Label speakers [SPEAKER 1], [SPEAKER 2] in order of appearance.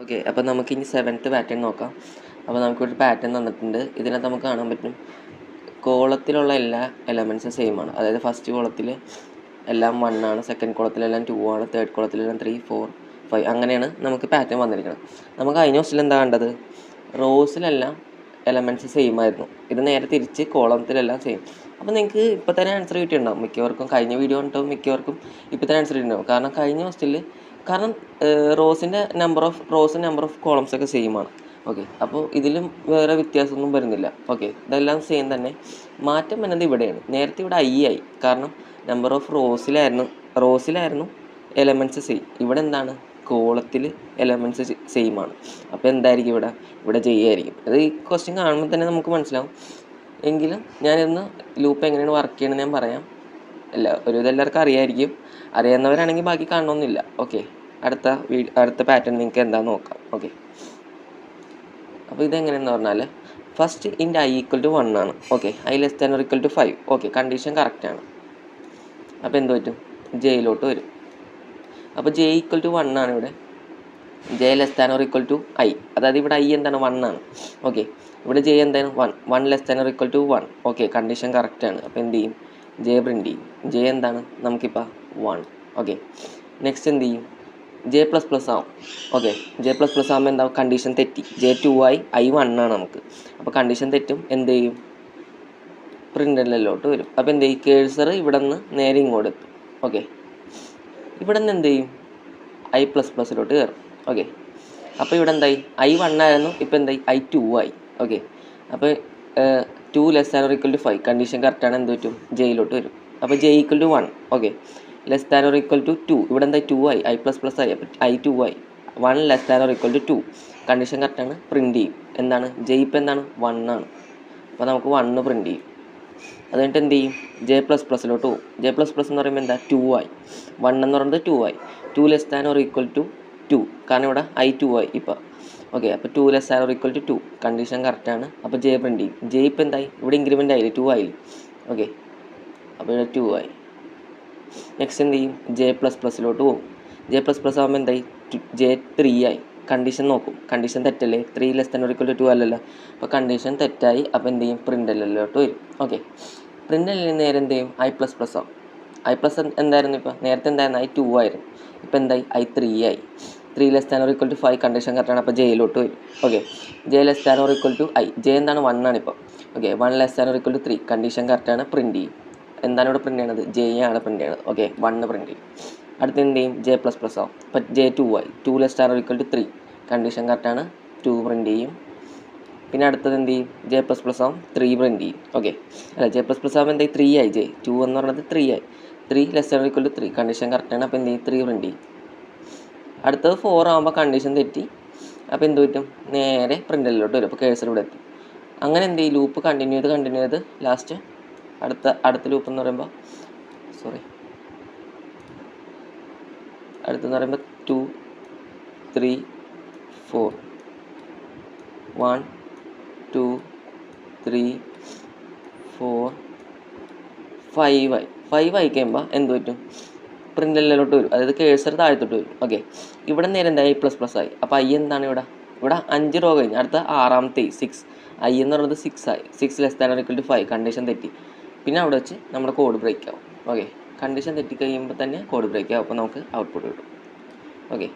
[SPEAKER 1] Okay, അപ്പോൾ നമുക്കിനി 7th pattern നോക്കാം. അപ്പോൾ നമുക്കൊരു പാറ്റേൺ തന്നിട്ടുണ്ട്. ഇതിനകത്ത് നമുക്ക് കാണാൻ പറ്റും കോളത്തിലുള്ള എല്ലാ എലമെൻറ്റ്സും സെയിം ആണ്. അതായത് ഫസ്റ്റ് കോളത്തിൽ എല്ലാം 1 ആണ്, സെക്കൻഡ് കോളത്തിലെല്ലാം 2 ആണ്, തേർഡ് കോളത്തിലെല്ലാം 3, 4, 5 അങ്ങനെയാണ് നമുക്ക് പാറ്റേൺ വന്നിരിക്കുന്നത്. നമുക്ക് കഴിഞ്ഞ ക്വസ്റ്റിൽ എന്താ കണ്ടത്? റോസിലെല്ലാം എലമെൻറ്റ്സ് സെയിം ആയിരുന്നു. ഇത് നേരെ തിരിച്ച് കോളത്തിലെല്ലാം സെയിം. അപ്പോൾ നിങ്ങൾക്ക് ഇപ്പോൾ തന്നെ ആൻസർ കിട്ടിയിട്ടുണ്ടാവും മിക്കവർക്കും. കഴിഞ്ഞ വീഡിയോ കണ്ടിട്ടും മിക്കവർക്കും ഇപ്പോൾ തന്നെ ആൻസർ കിട്ടിയിട്ടുണ്ടാവും. കാരണം കഴിഞ്ഞ ക്വസ്റ്റിൽ റോസിൻ്റെ നമ്പർ ഓഫ് കോളംസ് ഒക്കെ സെയിം ആണ്. ഓക്കെ, അപ്പോൾ ഇതിലും വേറെ വ്യത്യാസമൊന്നും വരുന്നില്ല. ഓക്കെ, ഇതെല്ലാം സെയിം തന്നെ. മാറ്റം വരുന്നത് ഇവിടെയാണ്. നേരത്തെ ഇവിടെ ഐ ആയി, കാരണം നമ്പർ ഓഫ് റോസിലായിരുന്നു എലമെൻറ്റ്സ് സെയിം. ഇവിടെ എന്താണ്? കോളത്തിൽ എലമെൻറ്റ്സ് സെയിം ആണ്. അപ്പോൾ എന്തായിരിക്കും ഇവിടെ ജെ ആയിരിക്കും. അത് ഈ ക്വസ്റ്റ്യൻ കാണുമ്പോൾ തന്നെ നമുക്ക് മനസ്സിലാവും. എങ്കിലും ഞാനിന്ന് ലൂപ്പ് എങ്ങനെയാണ് വർക്ക് ചെയ്യണമെന്ന് ഞാൻ പറയാം. എല്ലാവർക്കും അറിയായിരിക്കും. അറിയാവുന്നവരാണെങ്കിൽ ബാക്കി കാണണമെന്നില്ല. ഓക്കെ, അടുത്ത പാറ്റേൺ നിങ്ങൾക്ക് എന്താണെന്ന് നോക്കാം. ഓക്കെ, അപ്പോൾ ഇതെങ്ങനെയെന്ന് പറഞ്ഞാൽ ഫസ്റ്റ് ഇൻ്റെ ഐ ഈക്വൽ ടു 1 ആണ്. Okay, i less than or equal to 5. Okay, condition കറക്റ്റാണ്. അപ്പോൾ എന്ത് പറ്റും? ജെയിലോട്ട് വരും. അപ്പോൾ ജെ ഈക്വൽ ടു 1 ആണ് ഇവിടെ. J less than or equal to i, അതായത് ഇവിടെ ഐ എന്താണ്? 1 ആണ്. ഓക്കെ, ഇവിടെ ജെ എന്താണ്? 1 less than or equal to 1. Okay, condition കറക്റ്റാണ്. അപ്പോൾ എന്ത് ചെയ്യും? ജെ പ്രിൻറ്റ് ചെയ്യും. ജെ എന്താണ്? നമുക്കിപ്പോൾ 1. ഓക്കെ, നെക്സ്റ്റ് എന്ത് ചെയ്യും? ജെ പ്ലസ് പ്ലസ് ആവും. ഓക്കെ, ജെ പ്ലസ് പ്ലസ് ആകുമ്പോൾ എന്താവും? കണ്ടീഷൻ തെറ്റി. ജെ 2 ആയി, ഐ 1 ആണ് നമുക്ക്. അപ്പോൾ കണ്ടീഷൻ തെറ്റും. എന്ത് ചെയ്യും? പ്രിൻ്ററിലോട്ട് വരും. അപ്പോൾ എന്ത് ചെയ്യും? കേഴ്സർ ഇവിടെ നിന്ന് നേരെ ഇങ്ങോട്ട് എത്തും. ഓക്കെ, ഇവിടെ നിന്ന് എന്ത് ചെയ്യും? ഐ പ്ലസ് പ്ലസിലോട്ട് കയറും. ഓക്കെ, അപ്പോൾ ഇവിടെ എന്തായി? ഐ 1 ആയിരുന്നു, ഇപ്പോൾ എന്തായി? ഐ 2 ആയി. ഓക്കെ, അപ്പോൾ 2 less than or equal to 5 condition കറക്റ്റാണ്. എന്ത് പറ്റും? ജെയിലോട്ട് വരും. അപ്പോൾ j equal to 1. Okay, less than or equal to 2, ഇവിടെ എന്തായി? 2 ആയി, ഐ പ്ലസ് പ്ലസ് ആയി, അപ്പോൾ ഐ 2 ആയി. 1 less than or equal to 2 condition കറക്റ്റാണ്. പ്രിൻറ്റ് ചെയ്യും. എന്താണ്? ജെ ഇപ്പോൾ എന്താണ്? 1 ആണ്. അപ്പോൾ നമുക്ക് 1 പ്രിൻറ്റ് ചെയ്യും. അത് കഴിഞ്ഞിട്ട് എന്ത് ചെയ്യും? ജെ പ്ലസ് പ്ലസിലോട്ട് പോകും. ജെ പ്ലസ് പ്ലസ് എന്ന് പറയുമ്പോൾ എന്താ? 2 ആയി. 1 എന്ന് പറയുന്നത് 2 ആയി. 2 less than or equal to 2, കാരണം ഇവിടെ ഐ 2 ആയി ഇപ്പോൾ. ഓക്കെ, അപ്പോൾ 2 less than or equal to 2 condition കറക്റ്റാണ്. അപ്പോൾ ജെ പ്രിൻറ്റ് ചെയ്യും. ജെ ഇപ്പോൾ എന്തായി? ഇവിടെ ഇൻക്രിമെൻ്റ് ആയില്ലേ? 2 ആയില്ലേ? ഓക്കെ, അപ്പോൾ ഇവിടെ 2 ആയി. നെക്സ്റ്റ് എന്ത് ചെയ്യും? ജെ പ്ലസ് പ്ലസിലോട്ട് പോകും. ജെ പ്ലസ് പ്ലസ് ആകുമ്പോൾ എന്തായി? ജെ 3 ആയി. കണ്ടീഷൻ നോക്കും. കണ്ടീഷൻ തെറ്റല്ലേ? 3 less than or equal to 2 അല്ലല്ലോ. അപ്പോൾ കണ്ടീഷൻ തെറ്റായി. അപ്പോൾ എന്ത് ചെയ്യും? പ്രിൻ്ററിലോട്ട് വരും. ഓക്കെ, പ്രിൻ്ററിൽ നേരെ എന്ത് ചെയ്യും? ഐ പ്ലസ് പ്ലസ് ആവും. ഐ പ്ലസ് എന്തായിരുന്നു? ഇപ്പോൾ നേരത്തെ എന്തായിരുന്നു? ഐ 2 ആയിരുന്നു. ഇപ്പോൾ എന്തായി? ഐ 3 ആയി. 3 less than or equal to 5 condition കറക്റ്റാണ്. അപ്പോൾ ജെയിലോട്ട് വരും. Okay, j less than or equal to i. J എന്താണ്? 1 ആണ് ഇപ്പോൾ. Okay, 1 less than or equal to 3 condition കറക്റ്റാണ്. പ്രിൻറ്റ് ചെയ്യും. എന്താണ് ഇവിടെ പ്രിൻറ്റ് ചെയ്യണത്? ജെ ആണ് പ്രിൻറ്റ് ചെയ്യണത്. ഓക്കെ, 1 പ്രിൻറ്റ് ചെയ്യും. അടുത്ത് എന്ത് ചെയ്യും? ജെ പ്ലസ് പ്ലസ് ആവും. അപ്പോൾ ജെ 2 ആയി. 2 less than or equal to 3 condition കറക്റ്റാണ്. 2 പ്രിൻറ്റ് ചെയ്യും. പിന്നെ അടുത്തത് എന്ത് ചെയ്യും? ജെ പ്ലസ് പ്ലസ് ആവും. 3 പ്രിൻറ്റ് ചെയ്യും. ഓക്കെ, അല്ല, ജെ പ്ലസ് പ്ലസ് ആകുമ്പോൾ എന്തായി? 3 ആയി. ജെ 2 എന്ന് പറയുന്നത് 3 ആയി. 3 less than or equal to 3 condition കറക്റ്റാണ്. അപ്പോൾ എന്ത് ചെയ്യും? 3 പ്രിൻറ്റ് ചെയ്യും. അടുത്തത് 4 ആകുമ്പോൾ കണ്ടീഷൻ തെറ്റി. അപ്പോൾ എന്ത് പറ്റും? നേരെ പ്രിൻ്ററിലോട്ട് വരും. അപ്പോൾ കേഴ്സർ ഇവിടെ എത്തും. അങ്ങനെ എന്ത് ചെയ്യും? ലൂപ്പ് കണ്ടിന്യൂ ചെയ്ത് ലാസ്റ്റ് അടുത്ത ലൂപ്പ് എന്ന് പറയുമ്പോൾ അടുത്തെന്ന് പറയുമ്പോൾ 2, 3, 4, 1, 2, 3, 4, 5 ആയി. 5 ആയി കഴിയുമ്പോൾ എന്ത് പറ്റും? പ്രിൻ്ററിലോട്ട് വരും. അതായത് കേഴ്സർ താഴത്തോട്ട് വരും. ഓക്കെ, ഇവിടെ നേരെ എന്താ? ഐ പ്ലസ് പ്ലസ് ആയി. അപ്പോൾ ഐ എന്താണ്? ഇവിടെ 5 റോ കഴിഞ്ഞ് അടുത്ത 6ാമത്തെ 6. ഐ എന്ന് പറയുന്നത് 6 ആയി. 6 less than or equal to 5 condition തെറ്റി. പിന്നെ അവിടെ വെച്ച് നമ്മുടെ കോഡ് ബ്രേക്ക് ആവും. ഓക്കെ, കണ്ടീഷൻ തെറ്റി കഴിയുമ്പോൾ തന്നെ കോഡ് ബ്രേക്ക് ആവും. അപ്പോൾ നമുക്ക് ഔട്ട്പുട്ട് കിട്ടും. ഓക്കെ.